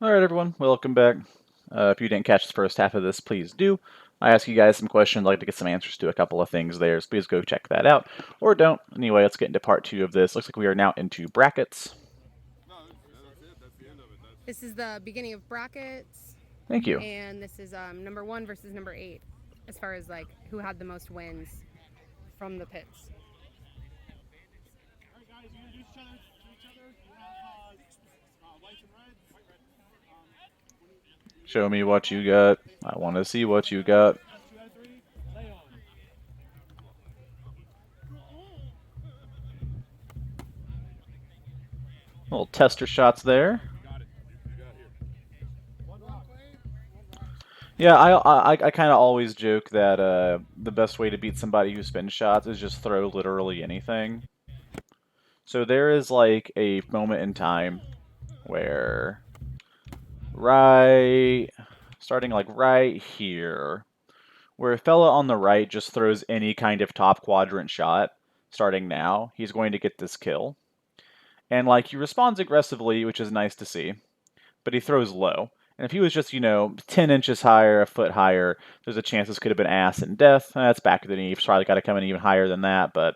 Alright everyone, welcome back. If you didn't catch the first half of this, please do. I ask you guys some questions, I'd like to get some answers to a couple of things there, so please go check that out. Or don't. Anyway, let's get into part 2 of this. Looks like we are now into brackets. This is the beginning of brackets. Thank you. And this is number 1 versus number 8, as far as like who had the most wins from the pits. Alright guys, introduce each other to each other. You have white and red. Show me what you got. I want to see what you got. 2 out of 3. Lay on. Little tester shots there. Yeah, I kind of always joke that the best way to beat somebody who spins shots is just throw literally anything. So there is like a moment in time where starting like right here, where a fella on the right just throws any kind of top quadrant shot, starting now, he's going to get this kill. And like he responds aggressively, which is nice to see, but he throws low. And if he was just, 10 inches higher, a foot higher, there's a chance this could have been ass and death. That's back of the knee. He's probably got to come in even higher than that, but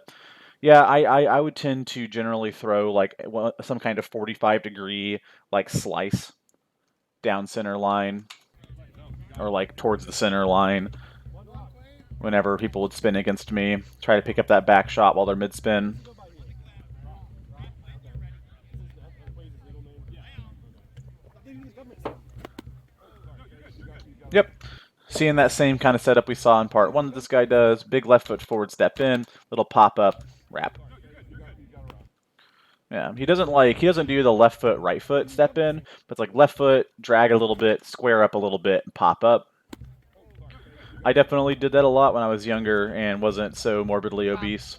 yeah, I would tend to generally throw like some kind of 45-degree like slice down center line, or like towards the center line whenever people would spin against me. Try to pick up that back shot while they're mid-spin. Yep. Seeing that same kind of setup we saw in part 1 that this guy does. Big left foot forward step in, little pop-up, wrap. Yeah, he doesn't do the left foot, right foot step in, but it's like left foot, drag a little bit, square up a little bit, and pop up. I definitely did that a lot when I was younger and wasn't so morbidly obese.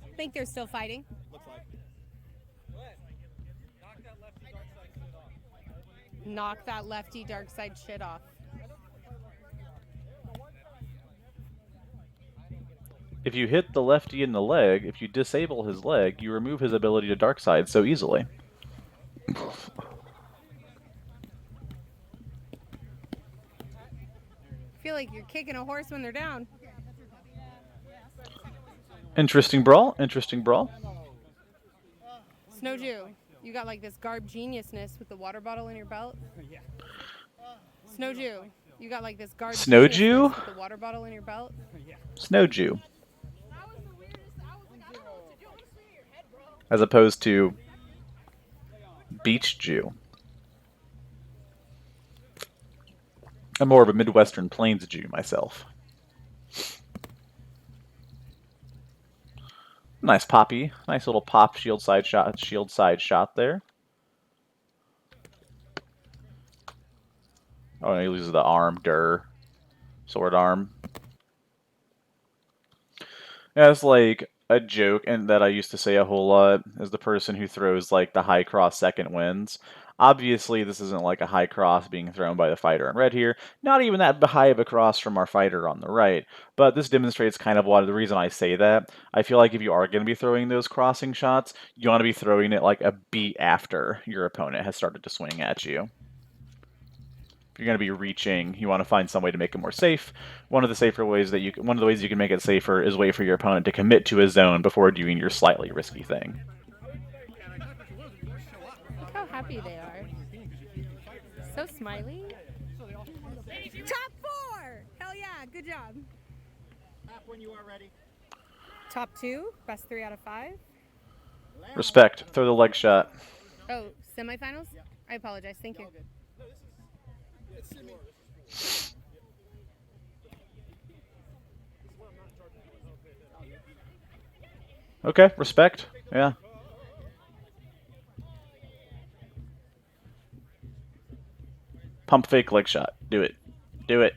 I think they're still fighting. Knock that lefty dark side shit off. If you hit the lefty in the leg, if you disable his leg, you remove his ability to dark side so easily. I feel like you're kicking a horse when they're down. Interesting brawl. Interesting brawl. Snowju, you got like this garb geniusness with the water bottle in your belt. Snowju, you got like this garb Snowju? with the water bottle in your belt. Snowju. As opposed to Beach Jew. I'm more of a Midwestern Plains Jew myself. Nice poppy. Nice little pop shield side shot there. Oh, he loses the arm. Sword arm. Yeah, it's like a joke, and that I used to say a whole lot, as the person who throws like the high cross second wins. Obviously, this isn't like a high cross being thrown by the fighter in red here. Not even that high of a cross from our fighter on the right. But this demonstrates kind of what the reason I say that. I feel like if you are going to be throwing those crossing shots, you want to be throwing it like a beat after your opponent has started to swing at you. If you're going to be reaching, you want to find some way to make it more safe. One of the ways you can make it safer is wait for your opponent to commit to a zone before doing your slightly risky thing. Look how happy they are. So smiley. Top 4! Hell yeah, good job. When you are ready. Top 2, best 3 out of 5. Respect. Throw the leg shot. Oh, semifinals? I apologize. Thank you. Okay, respect. Yeah. Pump fake leg shot. Do it. Do it.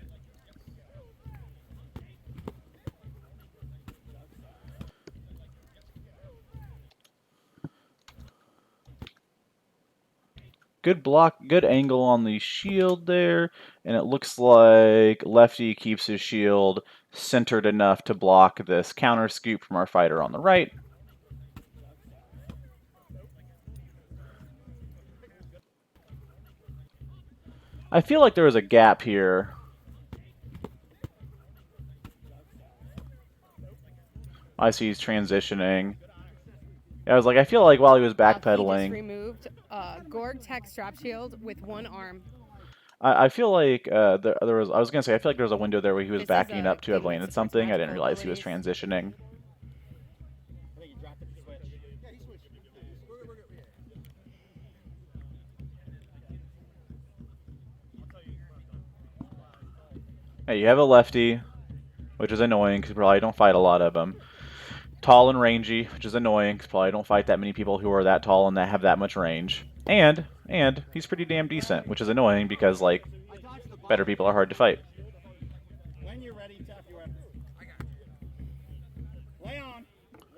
Good block, good angle on the shield there, and it looks like lefty keeps his shield centered enough to block this counter scoop from our fighter on the right. I feel like there was a gap here. I see he's transitioning. I was like, I feel like while he was He just backpedaling, removed Gorg Tech Strap Shield with one arm. I feel like there was. I was gonna say I feel like there was a window there where he was This is, backing up to have Kingdom landed supports something. I didn't magical realize he was abilities. transitioning. I think he dropped it to switch. Yeah, he switched. We're good. Hey, you have a lefty, which is annoying because you probably don't fight a lot of them. Tall and rangy, which is annoying because probably don't fight that many people who are that tall and that have that much range. And he's pretty damn decent, which is annoying because like I dodged the better ball. people are hard to fight. When you're ready, tap your weapons. I got you. Lay on.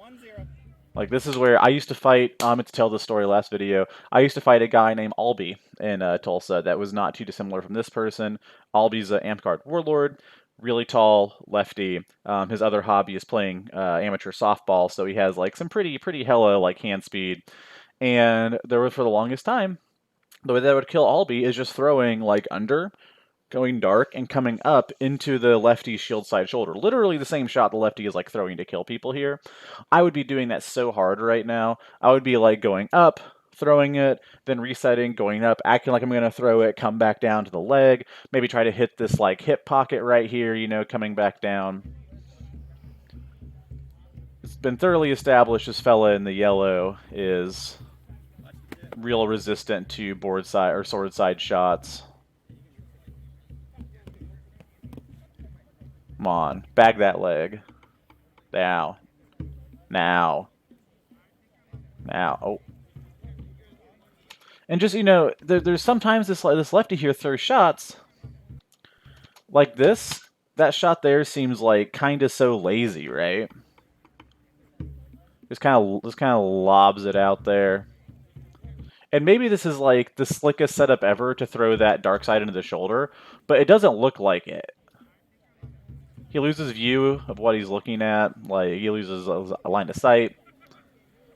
1-0. Like this is where I used to fight. To tell the story last video, I used to fight a guy named Albie in Tulsa that was not too dissimilar from this person. Albie's an Amp Guard warlord, really tall, lefty. His other hobby is playing amateur softball, so he has like some pretty hella like hand speed. And there was for the longest time, the way that I would kill Albie is just throwing like under, going dark, and coming up into the lefty shield side shoulder. Literally the same shot the lefty is like throwing to kill people here. I would be doing that so hard right now. I would be like going up, throwing it, then resetting, going up, acting like I'm going to throw it, come back down to the leg, maybe try to hit this like hip pocket right here, you know, coming back down. It's been thoroughly established this fella in the yellow is real resistant to board side or sword side shots. Come on, bag that leg. Now. Now. Oh. And just, you know, there's sometimes this lefty here throws shots like this. That shot there seems like kind of so lazy, right? Just kind of lobs it out there. And maybe this is like the slickest setup ever to throw that dark side into the shoulder, but it doesn't look like it. He loses view of what he's looking at, like he loses a line of sight.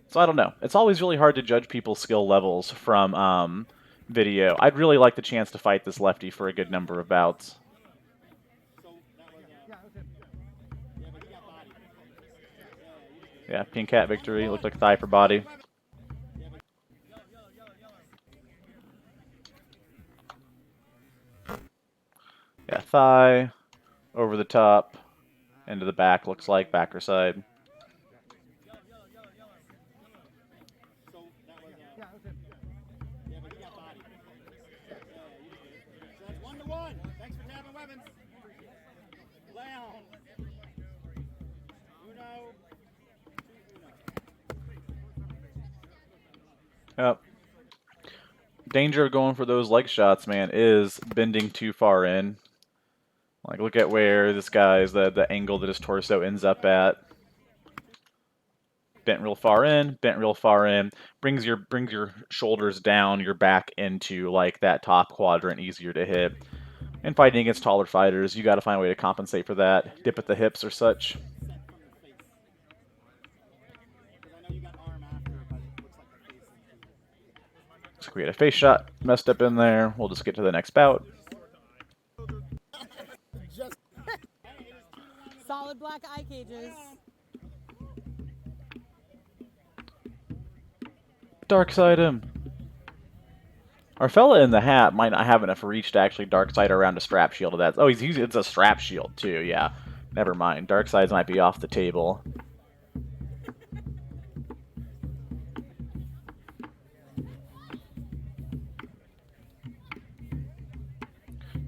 So I don't know. It's always really hard to judge people's skill levels from video. I'd really like the chance to fight this lefty for a good number of bouts. So that was yeah, but he got body. Yeah, pink cat victory. Looked like thigh for body. Yeah, thigh, over the top, into the back, looks like, backer side. So that was yeah, but he got body. So that's 1-1. Thanks for tapping weapons. Leon. Uno. Yep. Danger of going for those leg shots, man, is bending too far in. Like, look at where this guy's, the angle that his torso ends up at. Bent real far in, bent real far in. Brings your shoulders down, your back into, like, that top quadrant, easier to hit. And fighting against taller fighters, you gotta find a way to compensate for that. Dip at the hips or such. So we had a face shot messed up in there. We'll just get to the next bout. Solid black eye cages. Dark side him. Our fella in the hat might not have enough reach to actually dark side around a strap shield of that. Oh, he's using it's a strap shield too. Yeah, never mind. Dark sides might be off the table.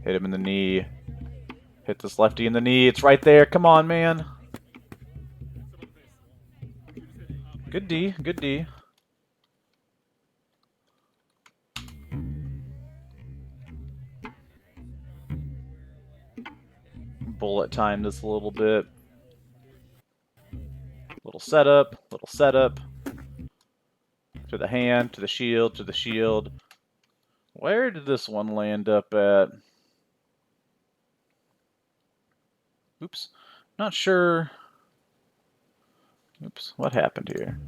Hit him in the knee. Hit this lefty in the knee. It's right there. Come on, man. Good D. Good D. Bullet time this a little bit. Little setup. Little setup. To the hand. To the shield. To the shield. Where did this one land up at? Oops. Not sure. Oops. What happened here?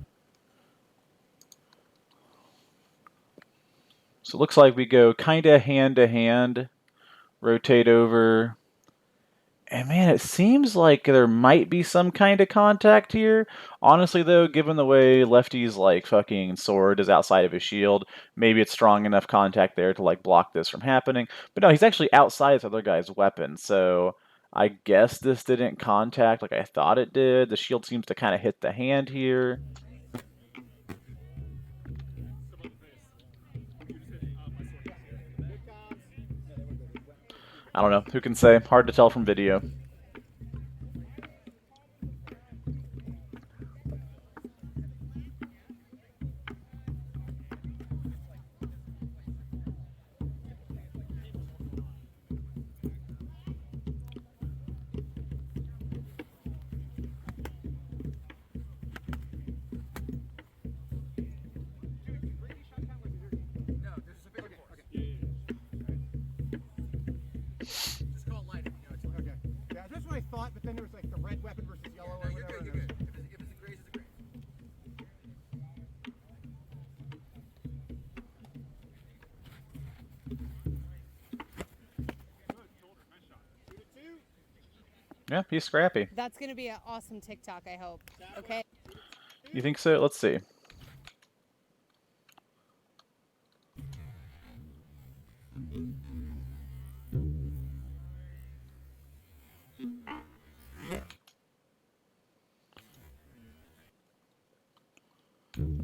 So it looks like we go kind of hand to hand, rotate over. And man, it seems like there might be some kind of contact here. Honestly, though, given the way Lefty's like fucking sword is outside of his shield, maybe it's strong enough contact there to like block this from happening. But no, he's actually outside this other guy's weapon, so I guess this didn't contact like I thought it did. The shield seems to kind of hit the hand here. I don't know. Who can say? Hard to tell from video. I thought, but then there was like the red weapon versus yellow or whatever. You're good. If it's a graze, it's a graze. Yeah, he's scrappy. That's going to be an awesome TikTok, I hope. Okay. You think so? Let's see.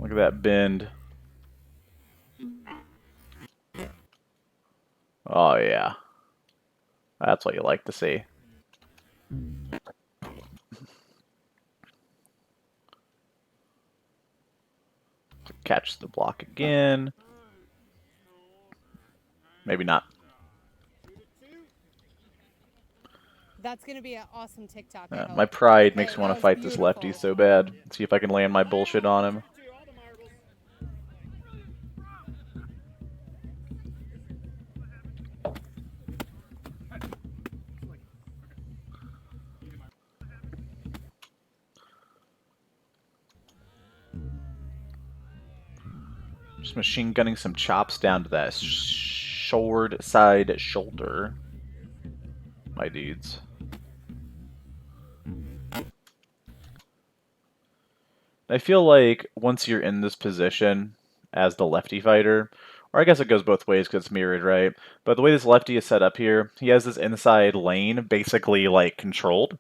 Look at that bend. Oh, yeah. That's what you like to see. Catch the block again. Maybe not. That's going to be an awesome TikTok. My pride makes me want to fight this lefty so bad. See if I can land my bullshit on him. Just machine gunning some chops down to that sword side shoulder. My dudes. I feel like once you're in this position as the lefty fighter, or I guess it goes both ways because it's mirrored, right? But the way this lefty is set up here, he has this inside lane basically like controlled.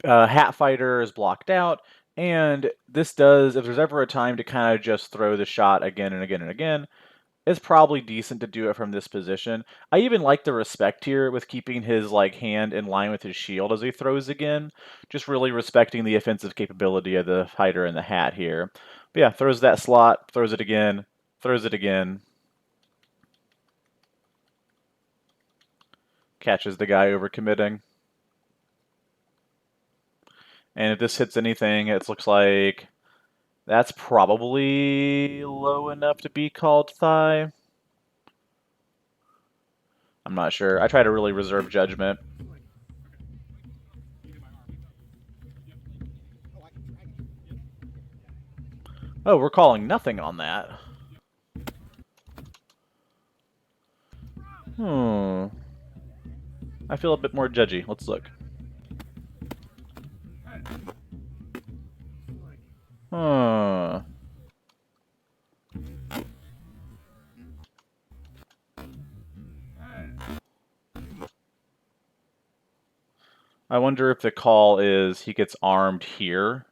Hat fighter is blocked out, and this does, if there's ever a time to kind of just throw the shot again and again and again, it's probably decent to do it from this position. I even like the respect here with keeping his like hand in line with his shield as he throws again. Just really respecting the offensive capability of the fighter in the hat here. But yeah, throws that slot, throws it again, throws it again. Catches the guy overcommitting. And if this hits anything, it looks like that's probably low enough to be called thigh. I'm not sure. I try to really reserve judgment. Oh, we're calling nothing on that. I feel a bit more judgy. Let's look. I wonder if the call is he gets armed here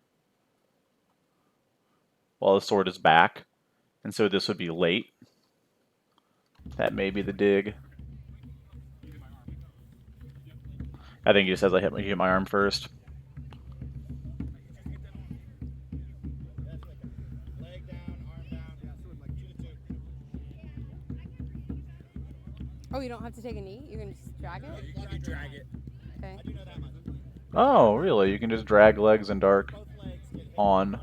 while the sword is back, and so this would be late. That may be the dig. I think he says I hit my arm first. Oh, you don't have to take a knee? You can just drag it? You drag it. Okay. Oh, really? You can just drag legs and Dark on.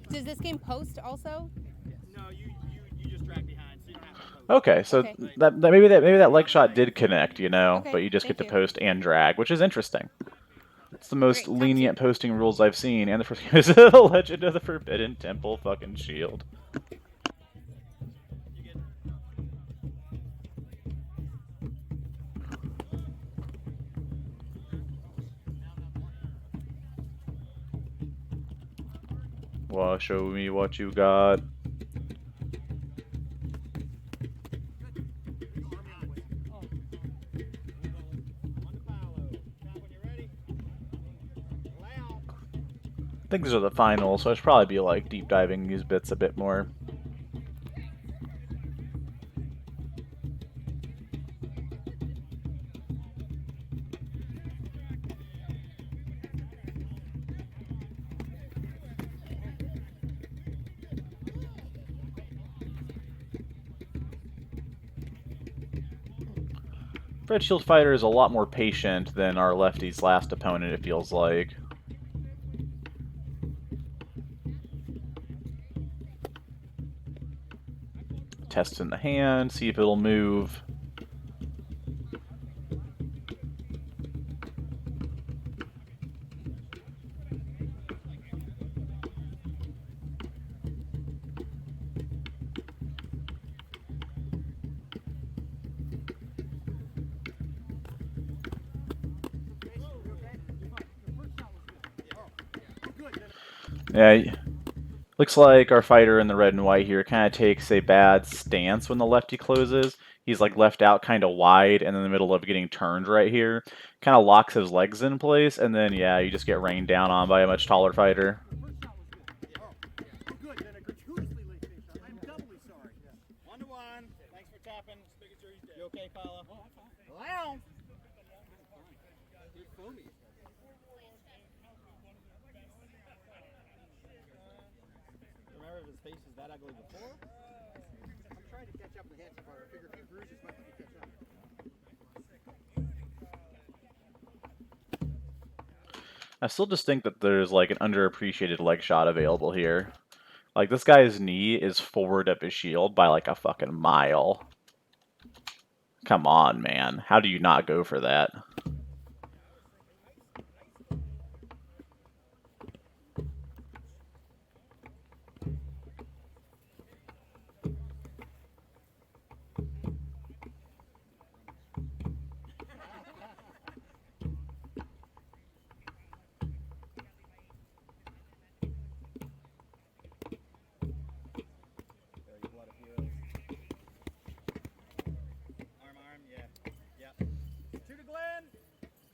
Does this game post also? No, you just drag behind, so you don't have to post. Okay, so Okay. maybe that leg shot did connect, you know, Okay, but you just get to thank you. post and drag, which is interesting. It's the most Great, top lenient two. posting rules I've seen, and the first game is the Legend of the Forbidden Temple fucking shield. Well, show me what you got. I think these are the finals, so I should probably be like deep diving these bits a bit more. Red Shield Fighter is a lot more patient than our lefty's last opponent, it feels like. Test in the hand, see if it'll move. Yeah, looks like our fighter in the red and white here kind of takes a bad stance when the lefty closes. He's like left out kind of wide and in the middle of getting turned right here. Kind of locks his legs in place, and then, yeah, you just get rained down on by a much taller fighter. Thanks for tapping. You okay, fella? Wow. Remember if his face was that ugly before? I'm trying to catch up with the handsome part. I figure a few bruises might be catch up. I still just think that there's like an underappreciated leg shot available here. Like, this guy's knee is forward of his shield by like a fucking mile. Come on, man. How do you not go for that?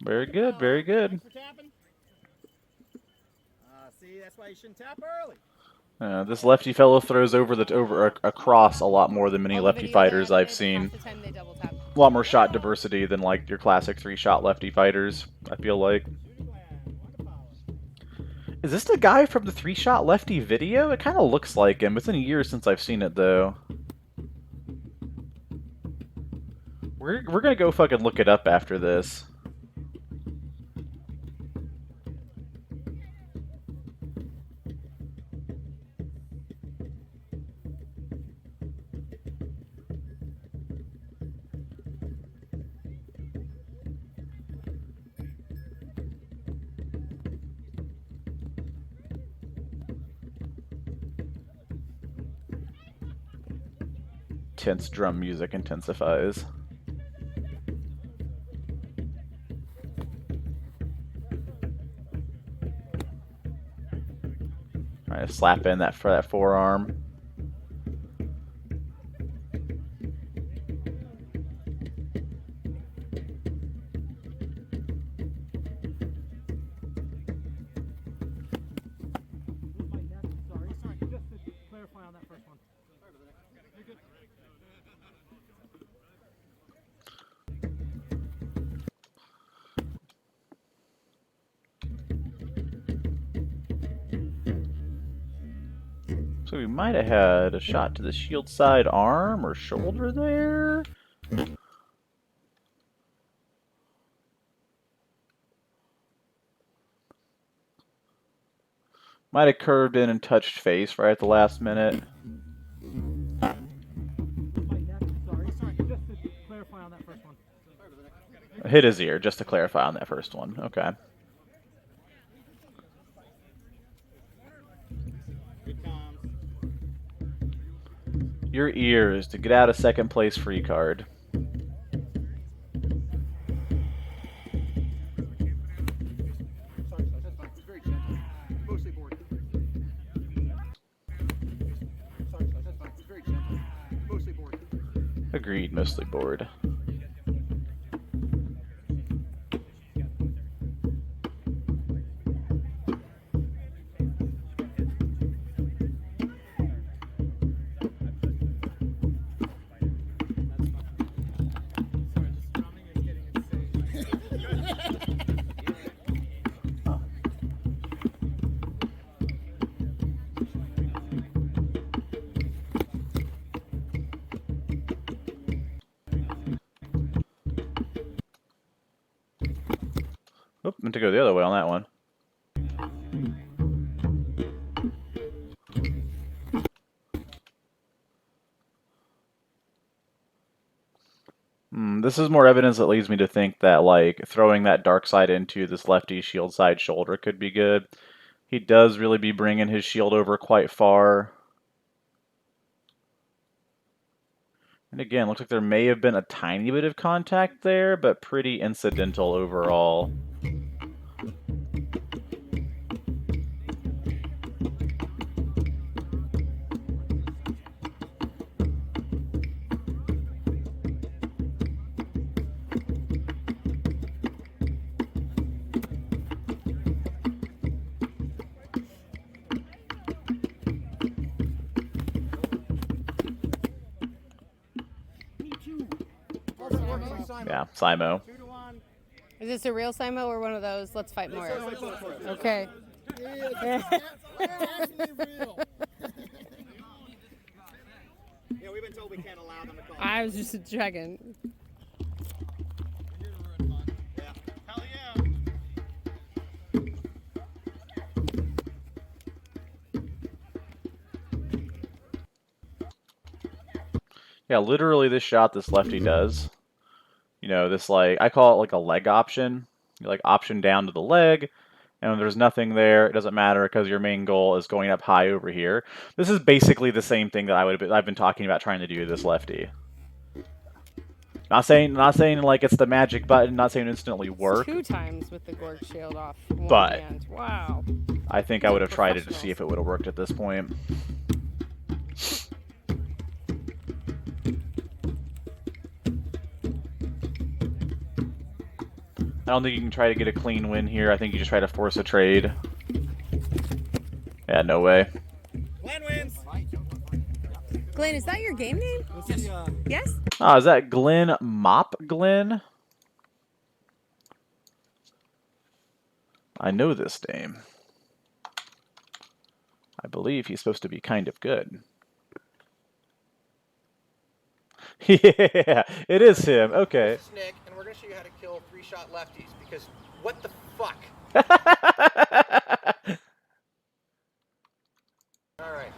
Very good, very good. See, that's why you shouldn't tap early. This lefty fellow throws across a lot more than many All the lefty videos fighters I I've edited, seen. half the time they double tap. A lot more shot diversity than like your classic 3-shot lefty fighters, I feel like. Is this the guy from the 3-shot lefty video? It kind of looks like him. It's been years since I've seen it, though. We're gonna go fucking look it up after this. Tense drum music intensifies. Alright, slap in that for that forearm. So we might have had a shot to the shield side arm or shoulder there. Might have curved in and touched face right at the last minute. Hit his ear, just to clarify on that first one. Okay. Your ears to get out a second place free card. Agreed, mostly bored. Oop, meant to go the other way on that one. This is more evidence that leads me to think that, like, throwing that dark side into this lefty shield side shoulder could be good. He does really be bringing his shield over quite far. And again, looks like there may have been a tiny bit of contact there, but pretty incidental overall. Yeah, Simo. Is this a real Simo or one of those? Let's fight more. Okay. Yeah, we've been told we can't allow them to call. I was just checking. Yeah. Hell yeah. Yeah, literally this shot this lefty does. You know, this, like, I call it like a leg option. You like option down to the leg, and when there's nothing there, it doesn't matter because your main goal is going up high over here. This is basically the same thing that I've been talking about trying to do to this lefty. Not saying like it's the magic button, not saying it instantly work. 2 times with the Gork shield off one But hand. Wow. I think I would have tried it to see if it would have worked at this point. I don't think you can try to get a clean win here. I think you just try to force a trade. Yeah, no way. Glenn wins. Glenn, is that your game name? Yes? Ah, is that Glenn Mop Glenn? I know this name. I believe he's supposed to be kind of good. Yeah, it is him. Okay. This is Nick, and we're going to show you how to kill 3-shot lefties, because what the fuck? Alright.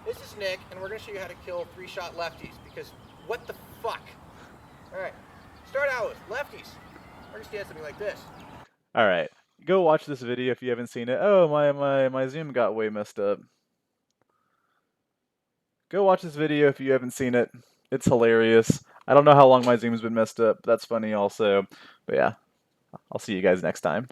This is Nick, and we're going to show you how to kill 3-shot lefties, because what the fuck? Alright. Start out with lefties. We're going to stand something like this. Alright. Go watch this video if you haven't seen it. Oh, my Zoom got way messed up. Go watch this video if you haven't seen it. It's hilarious. I don't know how long my Zoom's been messed up. That's funny also. But yeah, I'll see you guys next time.